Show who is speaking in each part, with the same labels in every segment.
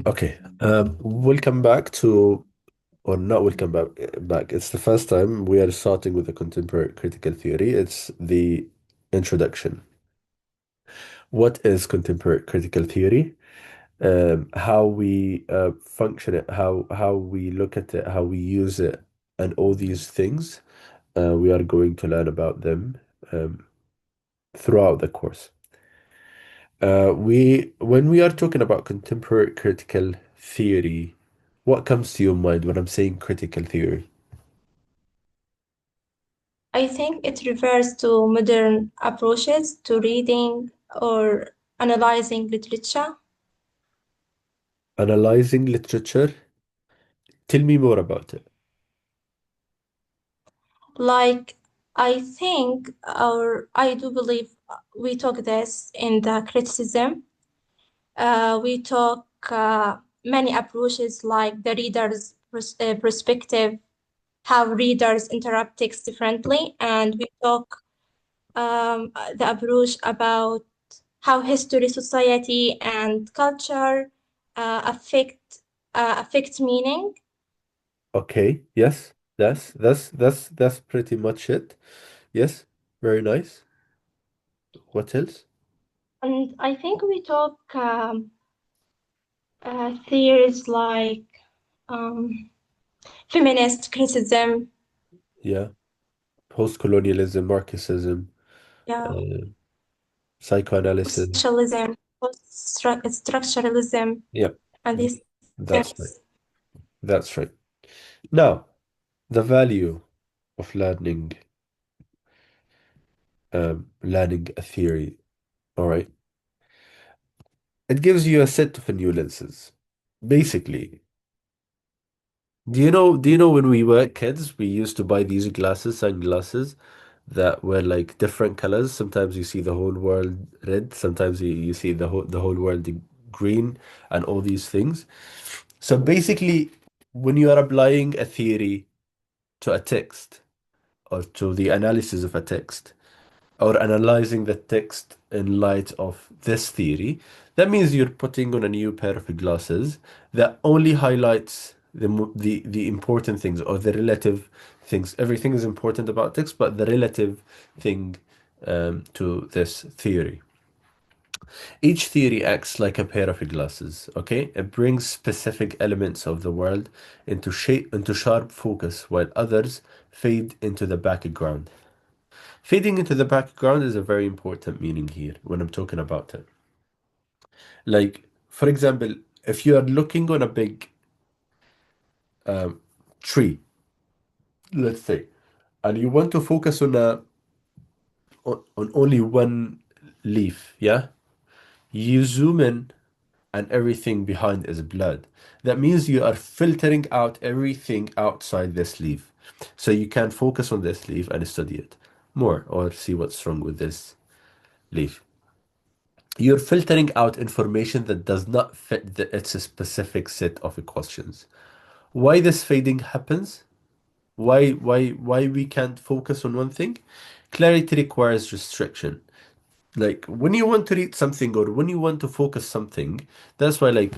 Speaker 1: Okay. Welcome back to, or not welcome back. It's the first time we are starting with the contemporary critical theory. It's the introduction. What is contemporary critical theory? How we function it, how we look at it, how we use it, and all these things. We are going to learn about them throughout the course. When we are talking about contemporary critical theory, what comes to your mind when I'm saying critical theory?
Speaker 2: I think it refers to modern approaches to reading or analyzing literature.
Speaker 1: Analyzing literature. Tell me more about it.
Speaker 2: Like, I think, or I do believe we talk this in the criticism. We talk many approaches like the reader's perspective, how readers interrupt text differently, and we talk the approach about how history, society, and culture affect meaning.
Speaker 1: Okay, yes, that's pretty much it. Yes, very nice. What else?
Speaker 2: And I think we talk theories like um, feminist criticism,
Speaker 1: Yeah, post-colonialism, Marxism,
Speaker 2: yeah,
Speaker 1: uh, psychoanalysis.
Speaker 2: socialism, post-structuralism,
Speaker 1: Yeah,
Speaker 2: and these
Speaker 1: that's right.
Speaker 2: things.
Speaker 1: That's right. Now, the value of learning a theory. All right. It gives you a set of new lenses. Basically, do you know when we were kids, we used to buy these glasses, sunglasses that were like different colors. Sometimes you see the whole world red, sometimes you see the whole world green and all these things. So basically, when you are applying a theory to a text or to the analysis of a text, or analyzing the text in light of this theory, that means you're putting on a new pair of glasses that only highlights the important things or the relative things. Everything is important about text, but the relative thing to this theory. Each theory acts like a pair of glasses, okay? It brings specific elements of the world into sharp focus, while others fade into the background. Fading into the background is a very important meaning here when I'm talking about it. Like, for example, if you are looking on a big um, tree, let's say, and you want to focus on only one leaf, yeah? You zoom in and everything behind is blurred. That means you are filtering out everything outside this leaf. So you can focus on this leaf and study it more or see what's wrong with this leaf. You're filtering out information that does not fit its specific set of questions. Why this fading happens? Why we can't focus on one thing? Clarity requires restriction. Like when you want to read something or when you want to focus something, that's why like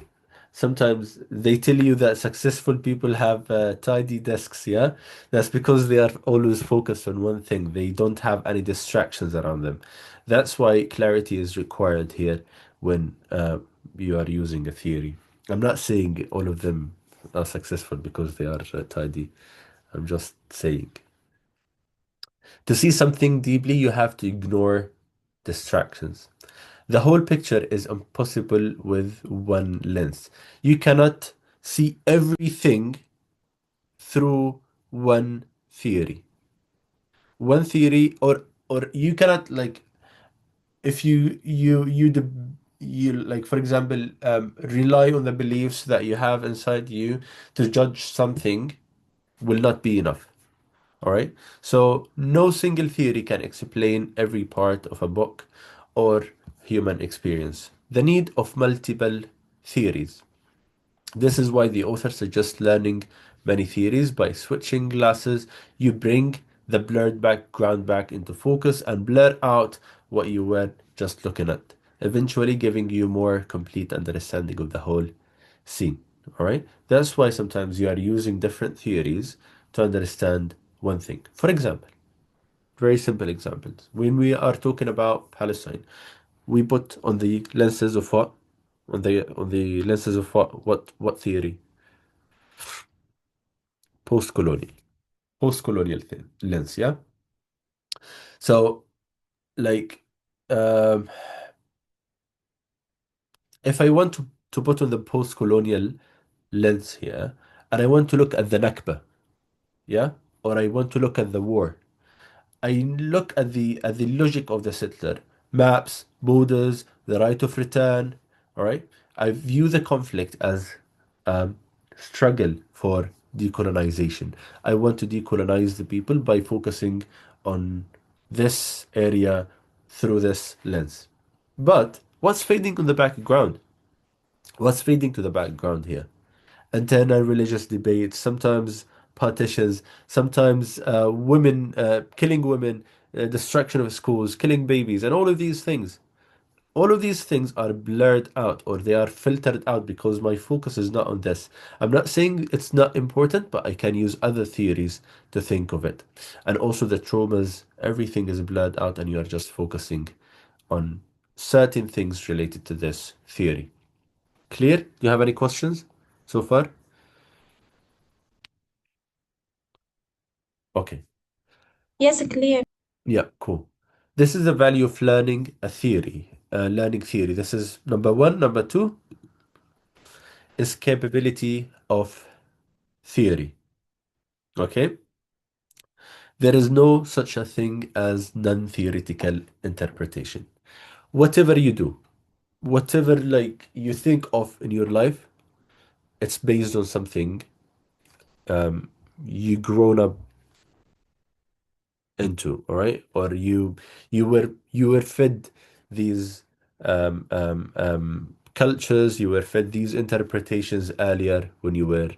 Speaker 1: sometimes they tell you that successful people have tidy desks, yeah? That's because they are always focused on one thing. They don't have any distractions around them. That's why clarity is required here when you are using a theory. I'm not saying all of them are successful because they are tidy. I'm just saying. To see something deeply, you have to ignore distractions. The whole picture is impossible with one lens. You cannot see everything through one theory. One theory, or you cannot like if you like for example rely on the beliefs that you have inside you to judge something will not be enough. All right. So no single theory can explain every part of a book or human experience. The need of multiple theories. This is why the author suggests learning many theories by switching glasses. You bring the blurred background back into focus and blur out what you were just looking at, eventually giving you more complete understanding of the whole seen. All right? That's why sometimes you are using different theories to understand one thing. For example, very simple examples. When we are talking about Palestine, we put on the lenses of what? On the lenses of what theory? Post-colonial. Post-colonial lens, yeah? So like um if I want to put on the post-colonial lens here, and I want to look at the Nakba, yeah? Or I want to look at the war. I look at the logic of the settler, maps, borders, the right of return. All right. I view the conflict as struggle for decolonization. I want to decolonize the people by focusing on this area through this lens. But what's fading in the background? What's fading to the background here? Internal religious debates, sometimes partitions, sometimes women, killing women, destruction of schools, killing babies, and all of these things. All of these things are blurred out or they are filtered out because my focus is not on this. I'm not saying it's not important, but I can use other theories to think of it. And also the traumas, everything is blurred out and you are just focusing on certain things related to this theory. Clear? Do you have any questions so far? Okay.
Speaker 2: Yes, clear.
Speaker 1: Yeah, cool. This is the value of learning a theory, learning theory. This is number one. Number two is capability of theory. Okay? There is no such a thing as non-theoretical interpretation. Whatever you do, whatever like you think of in your life, it's based on something you grown up into, all right? Or you were fed these cultures, you were fed these interpretations earlier when you were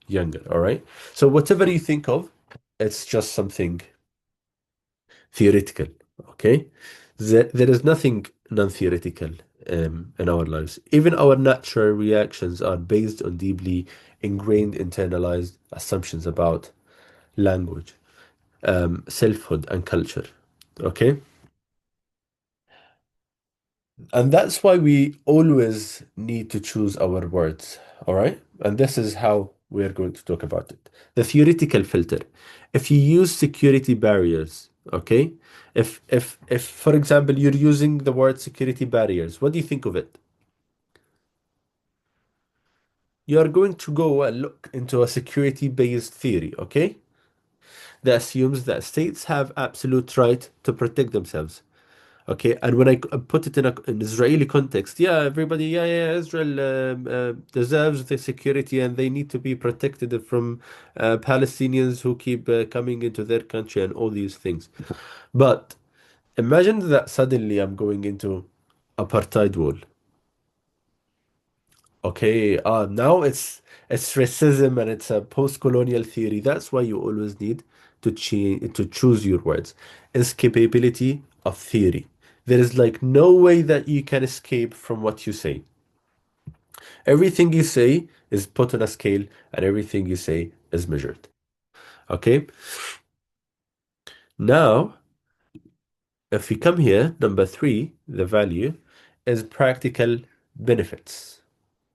Speaker 1: younger, all right? So whatever you think of, it's just something theoretical, okay? There is nothing non-theoretical in our lives. Even our natural reactions are based on deeply ingrained internalized assumptions about language, selfhood, and culture. Okay. And that's why we always need to choose our words. All right. And this is how we're going to talk about it. The theoretical filter. If you use security barriers, okay? If for example you're using the word security barriers, what do you think of it? You are going to go and look into a security-based theory, okay? That assumes that states have absolute right to protect themselves. Okay, and when I put it in an Israeli context, yeah, everybody, yeah, Israel deserves the security and they need to be protected from Palestinians who keep coming into their country and all these things. But imagine that suddenly I'm going into apartheid wall. Okay, now it's racism and it's a post-colonial theory. That's why you always need to choose your words. Escapability of theory. There is like no way that you can escape from what you say. Everything you say is put on a scale, and everything you say is measured. Okay. Now, if we come here, number three, the value is practical benefits.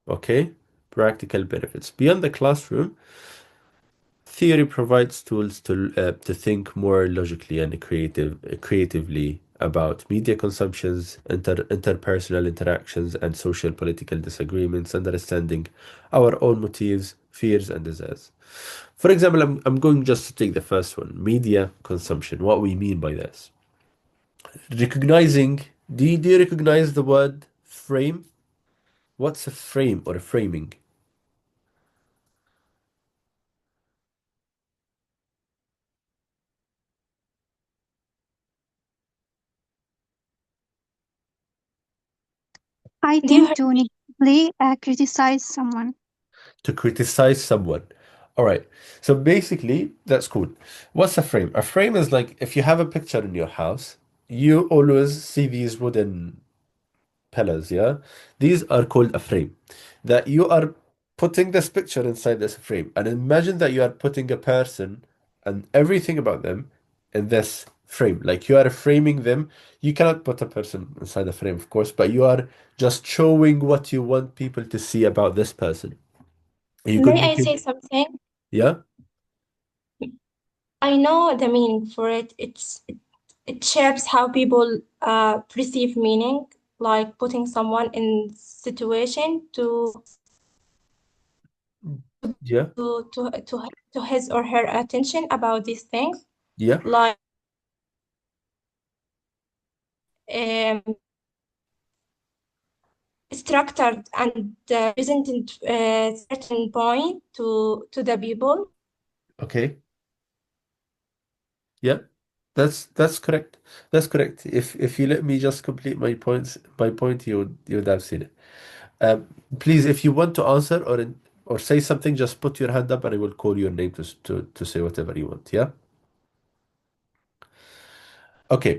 Speaker 1: Okay, practical benefits beyond the classroom. Theory provides tools to think more logically and creatively about media consumptions, interpersonal interactions, and social political disagreements, understanding our own motives, fears, and desires. For example, I'm going just to take the first one, media consumption. What we mean by this. Recognizing, do you recognize the word frame? What's a frame or a framing?
Speaker 3: I
Speaker 2: Do you
Speaker 3: think to negatively criticize someone.
Speaker 1: To criticize someone. All right. So basically, that's cool. What's a frame? A frame is like if you have a picture in your house, you always see these wooden pillars, yeah? These are called a frame. That you are putting this picture inside this frame. And imagine that you are putting a person and everything about them in this frame. Like you are framing them. You cannot put a person inside a frame, of course, but you are just showing what you want people to see about this person. You could
Speaker 2: May
Speaker 1: make
Speaker 2: I
Speaker 1: it,
Speaker 2: say something?
Speaker 1: yeah?
Speaker 2: I know the meaning for it. It shapes how people perceive meaning, like putting someone in situation
Speaker 1: Yeah.
Speaker 2: to his or her attention about these things,
Speaker 1: Yeah.
Speaker 2: like um, structured and presented certain point to the people.
Speaker 1: Okay. Yeah. That's correct. That's correct. If you let me just complete my point, you would have seen it. Um, Please, if you want to answer or say something, just put your hand up and I will call your name to say whatever you want. Yeah. Okay.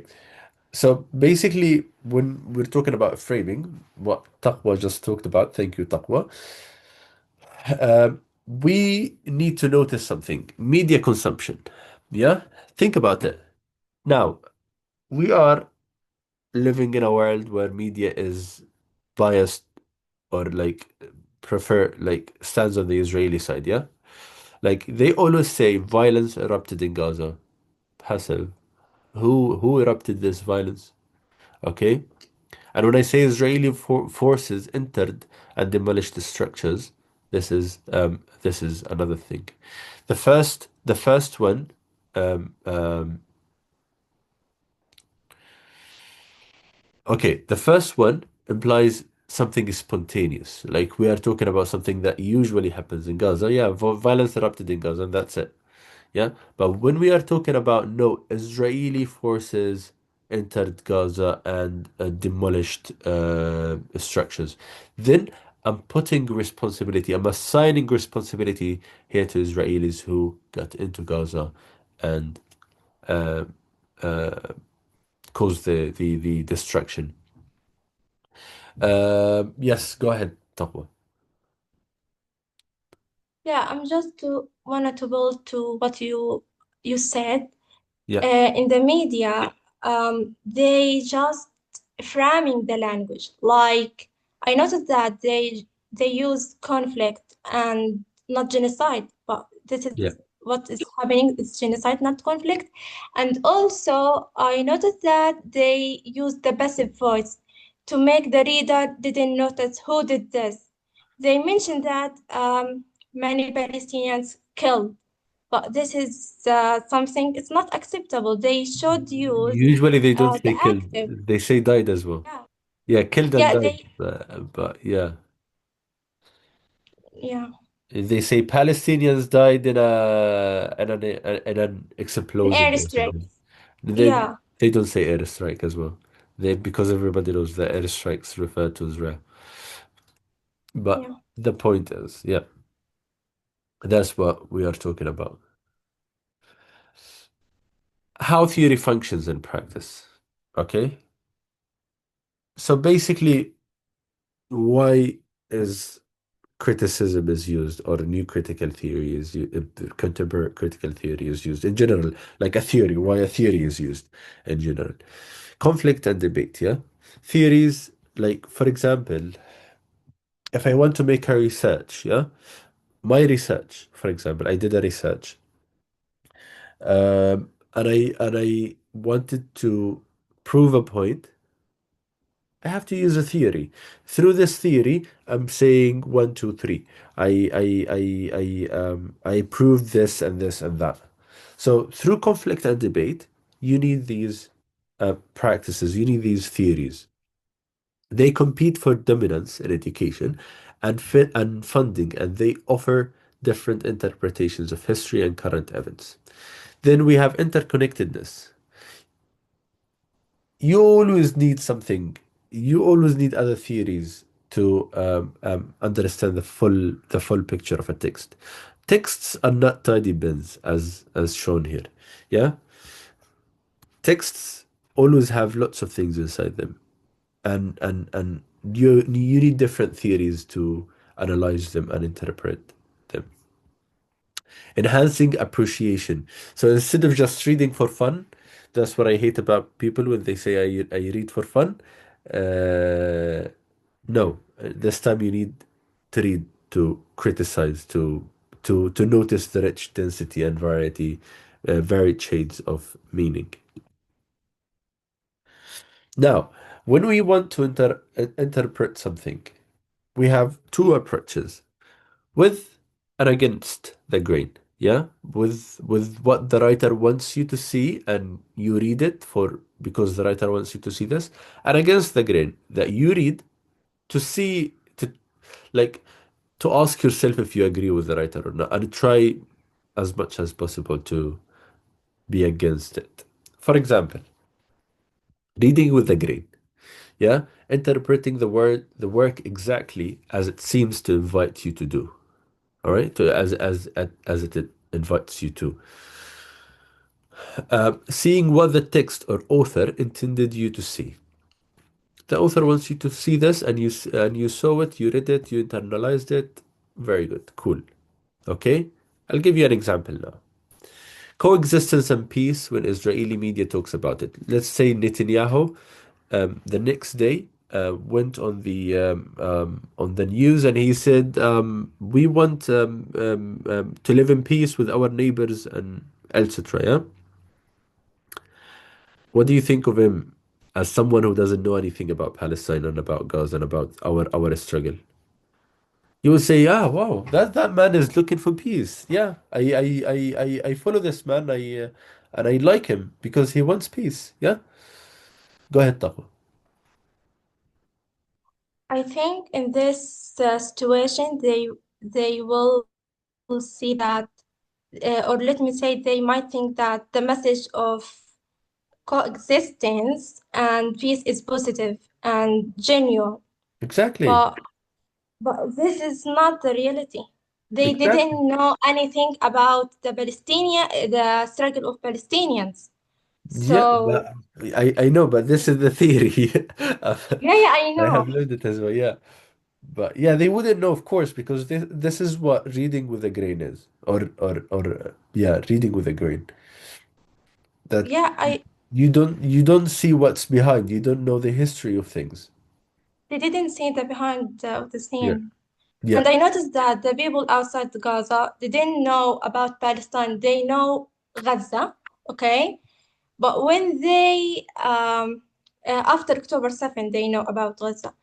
Speaker 1: So basically, when we're talking about framing, what Taqwa just talked about, thank you, Taqwa. We need to notice something: media consumption. Yeah. Think about it. Now, we are living in a world where media is biased or like prefer like stands on the Israeli side, yeah? Like they always say violence erupted in Gaza. Passive. Who erupted this violence? Okay? And when I say Israeli forces entered and demolished the structures, this is another thing. The first one um um okay, the first one implies something is spontaneous. Like we are talking about something that usually happens in Gaza. Yeah, violence erupted in Gaza, and that's it. Yeah. But when we are talking about no, Israeli forces entered Gaza and demolished structures, then I'm putting responsibility, I'm assigning responsibility here to Israelis who got into Gaza and uh, uh, caused the destruction. Yes, go ahead, Taqwa.
Speaker 2: Yeah, I'm just wanted to build to what you said.
Speaker 1: Yeah,
Speaker 2: In the media, they just framing the language. Like I noticed that they use conflict and not genocide, but this is
Speaker 1: yeah.
Speaker 2: what is happening. It's genocide, not conflict. And also, I noticed that they use the passive voice to make the reader didn't notice who did this. They mentioned that many Palestinians killed, but this is something, it's not acceptable. They should use
Speaker 1: Usually they don't
Speaker 2: the
Speaker 1: say killed,
Speaker 2: active.
Speaker 1: they say died as well.
Speaker 2: Yeah,
Speaker 1: Yeah, killed and
Speaker 2: yeah,
Speaker 1: died. But yeah,
Speaker 2: yeah,
Speaker 1: they say Palestinians died in an
Speaker 2: an
Speaker 1: explosive or
Speaker 2: airstrike.
Speaker 1: something. They
Speaker 2: Yeah,
Speaker 1: they don't say airstrike as well. They because everybody knows that airstrikes refer to Israel. But
Speaker 2: yeah,
Speaker 1: the point is, yeah, that's what we are talking about. How theory functions in practice. Okay? So basically, why is criticism is used or new critical theory is contemporary critical theory is used in general, like a theory, why a theory is used in general. Conflict and debate, yeah? Theories, like for example, if I want to make a research, yeah? My research, for example, I did a research, and I wanted to prove a point. I have to use a theory. Through this theory, I'm saying one, two, three. I proved this and this and that. So through conflict and debate, you need these practices. You need these theories. They compete for dominance in education and fit and funding, and they offer different interpretations of history and current events. Then we have interconnectedness. You always need something. You always need other theories to understand the full picture of a text. Texts are not tidy bins as shown here. Yeah, texts always have lots of things inside them, and you need different theories to analyze them, and interpret them. Enhancing appreciation. So instead of just reading for fun, that's what I hate about people when they say I read for fun. Uh, no, this time you need to read to criticize, to notice the rich density and variety, varied shades of meaning. Now, when we want to interpret something, we have two approaches, with and against the grain. Yeah, with what the writer wants you to see, and you read it for because the writer wants you to see this, and against the grain that you read to see to like to ask yourself if you agree with the writer or not, and try as much as possible to be against it. For example, reading with the grain. Yeah, interpreting the work exactly as it seems to invite you to do. All right, as it invites you to. Seeing what the text or author intended you to see. The author wants you to see this, and you saw it, you read it, you internalized it. Very good, cool. Okay, I'll give you an example now. Coexistence and peace when Israeli media talks about it. Let's say Netanyahu, the next day, went on the news, and he said, "We want to live in peace with our neighbors and etc." Yeah, what do you think of him as someone who doesn't know anything about Palestine and about Gaza and about our struggle? You will say, "Ah, wow, that man is looking for peace. Yeah, I follow this man. And I like him because he wants peace." Yeah, go ahead, Taqwa.
Speaker 2: I think in this situation, they will see that, or let me say, they might think that the message of coexistence and peace is positive and genuine,
Speaker 1: Exactly,
Speaker 2: but this is not the reality. They
Speaker 1: exactly.
Speaker 2: didn't know anything about the struggle of Palestinians.
Speaker 1: Yeah,
Speaker 2: So
Speaker 1: but I know, but this is the theory.
Speaker 2: yeah, I
Speaker 1: I have
Speaker 2: know.
Speaker 1: learned it as well. Yeah, but yeah, they wouldn't know, of course, because this is what reading with a grain is, or yeah, reading with a grain. That
Speaker 2: Yeah,
Speaker 1: you don't see what's behind. You don't know the history of things.
Speaker 2: they didn't see the behind of the
Speaker 1: Yeah,
Speaker 2: scene.
Speaker 1: yeah,
Speaker 2: And I noticed that the people outside Gaza, they didn't know about Palestine. They know Gaza, okay? But when they, after October 7th, they know about Gaza.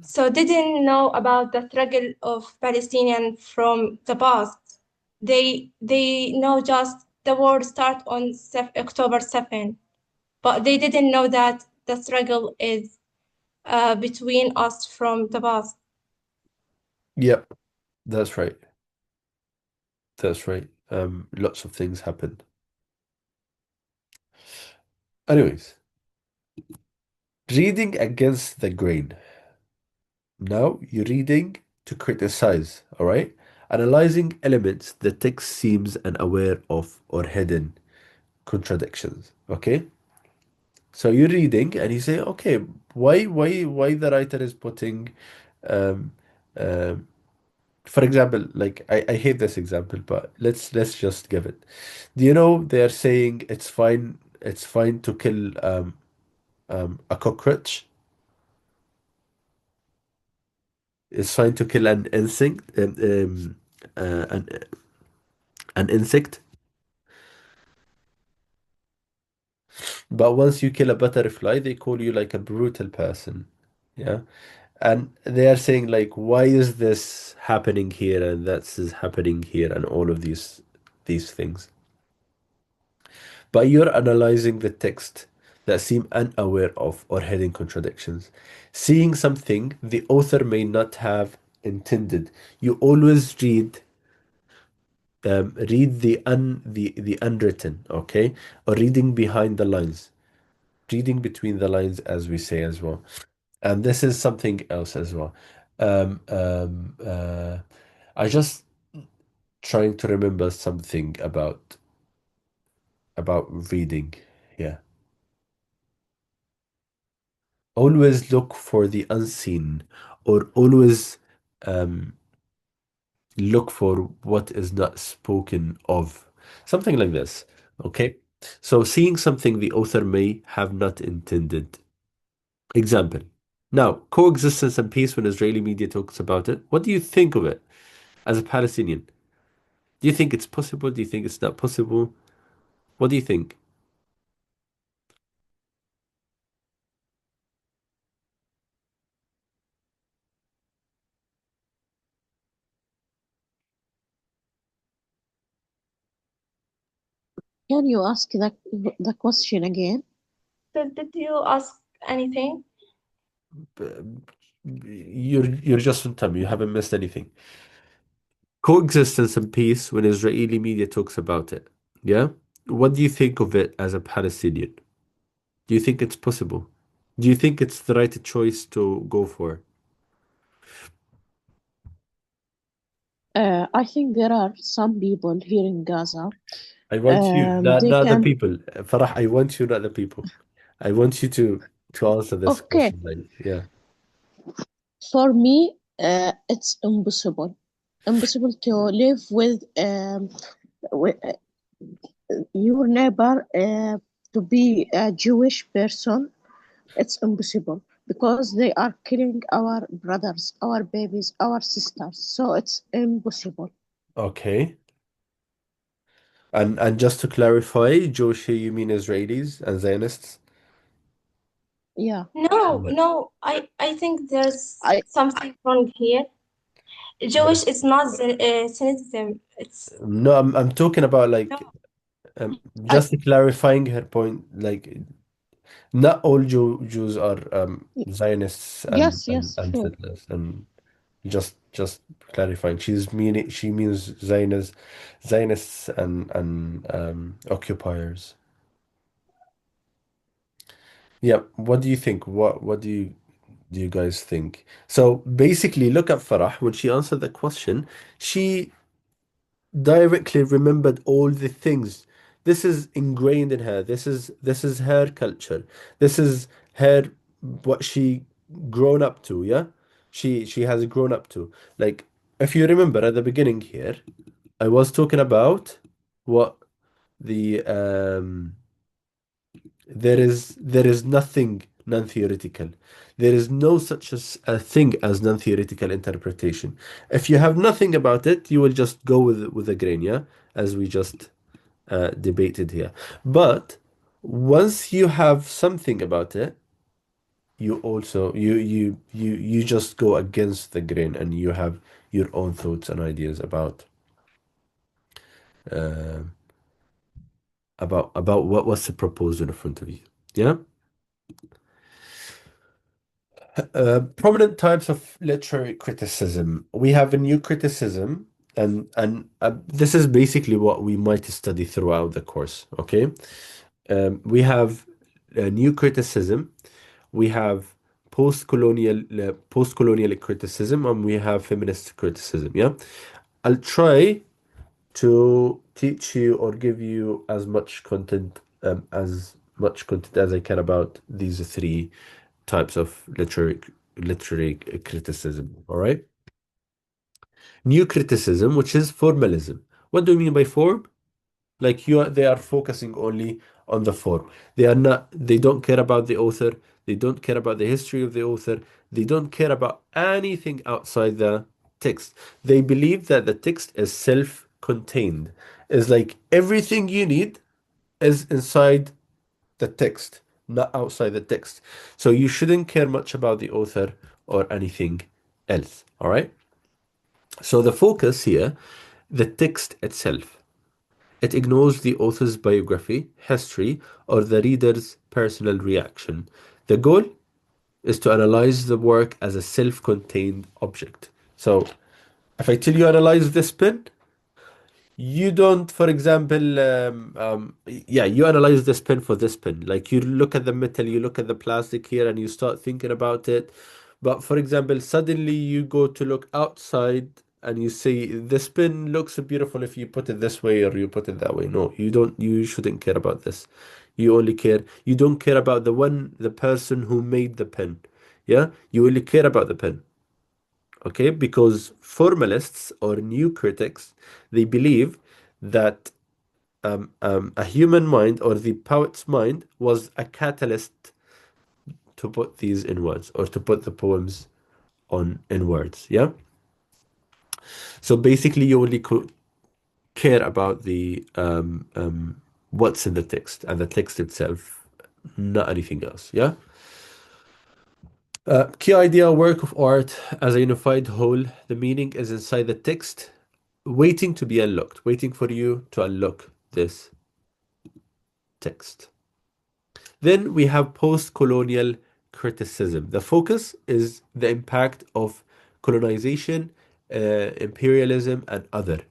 Speaker 2: So they didn't know about the struggle of Palestinian from the past. They know just the war start on October 7th, but they didn't know that the struggle is between us from the past.
Speaker 1: yeah. That's right. That's right. Lots of things happened. Anyways, reading against the grain. Now you're reading to criticize, all right? Analyzing elements the text seems unaware of or hidden contradictions, okay? So you're reading and you say, okay, why the writer is putting, um, um, for example, like I hate this example, but let's just give it. Do you know they're saying it's fine to kill a cockroach? It's fine to kill an insect, uh, an an insect. But once you kill a butterfly, they call you like a brutal person. Yeah. And they are saying like, why is this happening here and that's is happening here and all of these things. But you're analyzing the text that seem unaware of or hidden contradictions. Seeing something the author may not have intended. You always read the unwritten, okay? Or reading behind the lines. Reading between the lines, as we say as well. And this is something else as well. Um, um, uh, I just trying to remember something about reading. Yeah. Always look for the unseen, or always, um, look for what is not spoken of. Something like this. Okay. So seeing something the author may have not intended. Example. Now, coexistence and peace when Israeli media talks about it. What do you think of it as a Palestinian? Do you think it's possible? Do you think it's not possible? What do you think?
Speaker 4: Can you ask the question again?
Speaker 2: Did you ask anything?
Speaker 1: You're just on time. You haven't missed anything. Coexistence and peace when Israeli media talks about it. Yeah? What do you think of it as a Palestinian? Do you think it's possible? Do you think it's the right choice to go for?
Speaker 4: I think there are some people here in Gaza.
Speaker 1: I want you,
Speaker 4: They
Speaker 1: not the
Speaker 4: can.
Speaker 1: people. Farah, I want you, not the people. I want you to answer this
Speaker 4: Okay,
Speaker 1: question. Like, yeah.
Speaker 4: for me, it's impossible. Impossible to live with your neighbor to be a Jewish person. It's impossible because they are killing our brothers, our babies, our sisters. So it's impossible.
Speaker 1: Okay. And just to clarify, Jewish here you mean Israelis and Zionists?
Speaker 4: Yeah,
Speaker 2: No,
Speaker 1: Yeah.
Speaker 2: no, I think there's
Speaker 4: I
Speaker 2: something wrong here.
Speaker 1: Yeah.
Speaker 2: Jewish is not Zionism. It's
Speaker 1: No, I'm talking about
Speaker 2: no,
Speaker 1: like um,
Speaker 4: I
Speaker 1: just clarifying her point. Like, not all Jews are Zionists
Speaker 4: yes, yes,
Speaker 1: and
Speaker 4: sure.
Speaker 1: settlers. And just clarifying, she means Zionists and occupiers. Yeah. What do you think? What do you guys think? So basically, look at Farah when she answered the question. She directly remembered all the things. This is ingrained in her. This is her culture. This is her what she grown up to, yeah? She has grown up to. Like if you remember at the beginning here, I was talking about what the there is nothing non-theoretical. There is no such as a thing as non-theoretical interpretation. If you have nothing about it, you will just go with the grain, yeah, as we just debated here. But once you have something about it, you also you just go against the grain and you have your own thoughts and ideas uh, about what's the proposal in front of you. Yeah. Prominent types of literary criticism. We have a new criticism, and this is basically what we might study throughout the course. Okay, we have a new criticism. We have post-colonial criticism, and we have feminist criticism. Yeah, I'll try to teach you or give you as much content as I can about these three types of literary criticism. All right. New criticism, which is formalism. What do you mean by form? Like they are focusing only on the form. They are not. They don't care about the author. They don't care about the history of the author. They don't care about anything outside the text. They believe that the text is self-contained. Is like everything you need is inside the text, not outside the text. So you shouldn't care much about the author or anything else. All right. So the focus here, the text itself. It ignores the author's biography, history, or the reader's personal reaction. The goal is to analyze the work as a self-contained object. So if I tell you analyze this pen, you don't, for example, yeah, you analyze this pen for this pen. Like you look at the metal, you look at the plastic here, and you start thinking about it. But for example, suddenly you go to look outside and you say, this pen looks beautiful if you put it this way or you put it that way. No, you don't, you shouldn't care about this. You don't care about the person who made the pen. Yeah, you only care about the pen. Okay, because formalists or new critics, they believe that a human mind or the poet's mind was a catalyst to put these in words or to put the poems on in words. Yeah. So basically, you only care about the what's in the text and the text itself, not anything else. Yeah. Key idea: work of art as a unified whole. The meaning is inside the text, waiting to be unlocked, waiting for you to unlock this text. Then we have post-colonial criticism. The focus is the impact of colonization, imperialism, and other.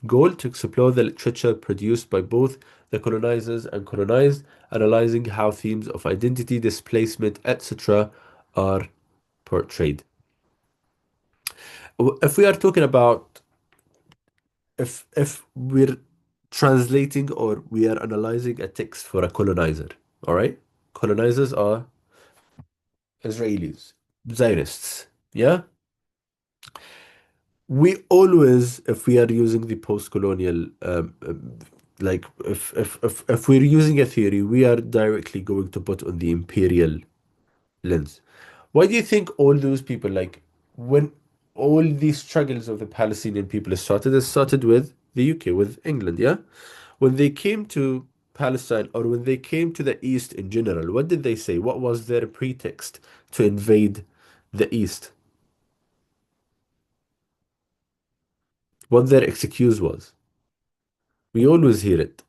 Speaker 1: Goal to explore the literature produced by both the colonizers and colonized, analyzing how themes of identity, displacement, etc. are portrayed. If we are talking about if we're translating or we are analyzing a text for a colonizer, all right? Colonizers are Israelis, Zionists, yeah? We always, if we are using the post-colonial, like if we're using a theory, we are directly going to put on the imperial lens. Why do you think all those people, like when all these struggles of the Palestinian people started, it started with the UK, with England, yeah? When they came to Palestine or when they came to the East in general, what did they say? What was their pretext to invade the East? What their excuse was? We always hear it.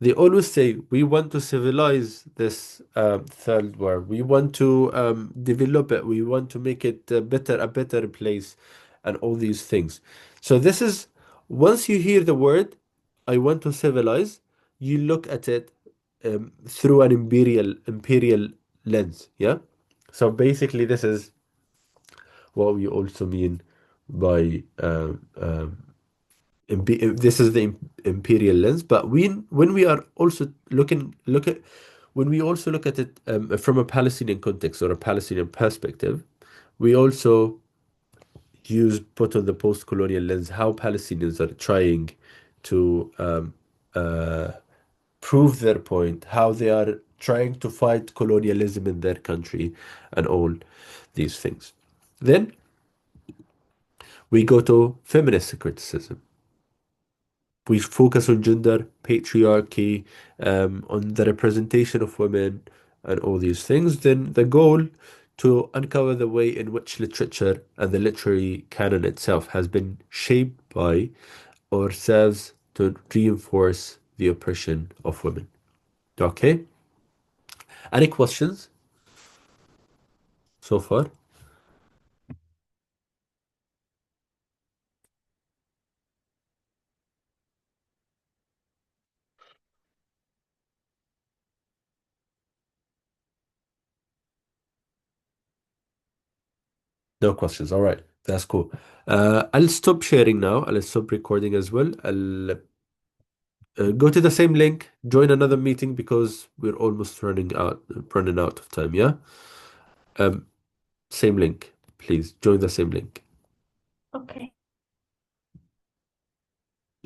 Speaker 1: They always say, we want to civilize this third world. We want to develop it. We want to make it a better place, and all these things. So this is, once you hear the word, I want to civilize, you look at it through an imperial lens. Yeah. So basically, this is what we also mean by this is the imperial lens. But when we are also look at when we also look at it from a Palestinian context or a Palestinian perspective, we also put on the post-colonial lens how Palestinians are trying to uh, prove their point, how they are trying to fight colonialism in their country, and all these things. Then we go to feminist criticism. We focus on gender, patriarchy, on the representation of women, and all these things. Then the goal to uncover the way in which literature and the literary canon itself has been shaped by or serves to reinforce the oppression of women. Okay? Any questions so far? No questions. All right. That's cool. I'll stop sharing now. I'll stop recording as well. I'll go to the same link, join another meeting because we're almost running out of time, yeah? Um, Same link. Please join the same link.
Speaker 2: Okay.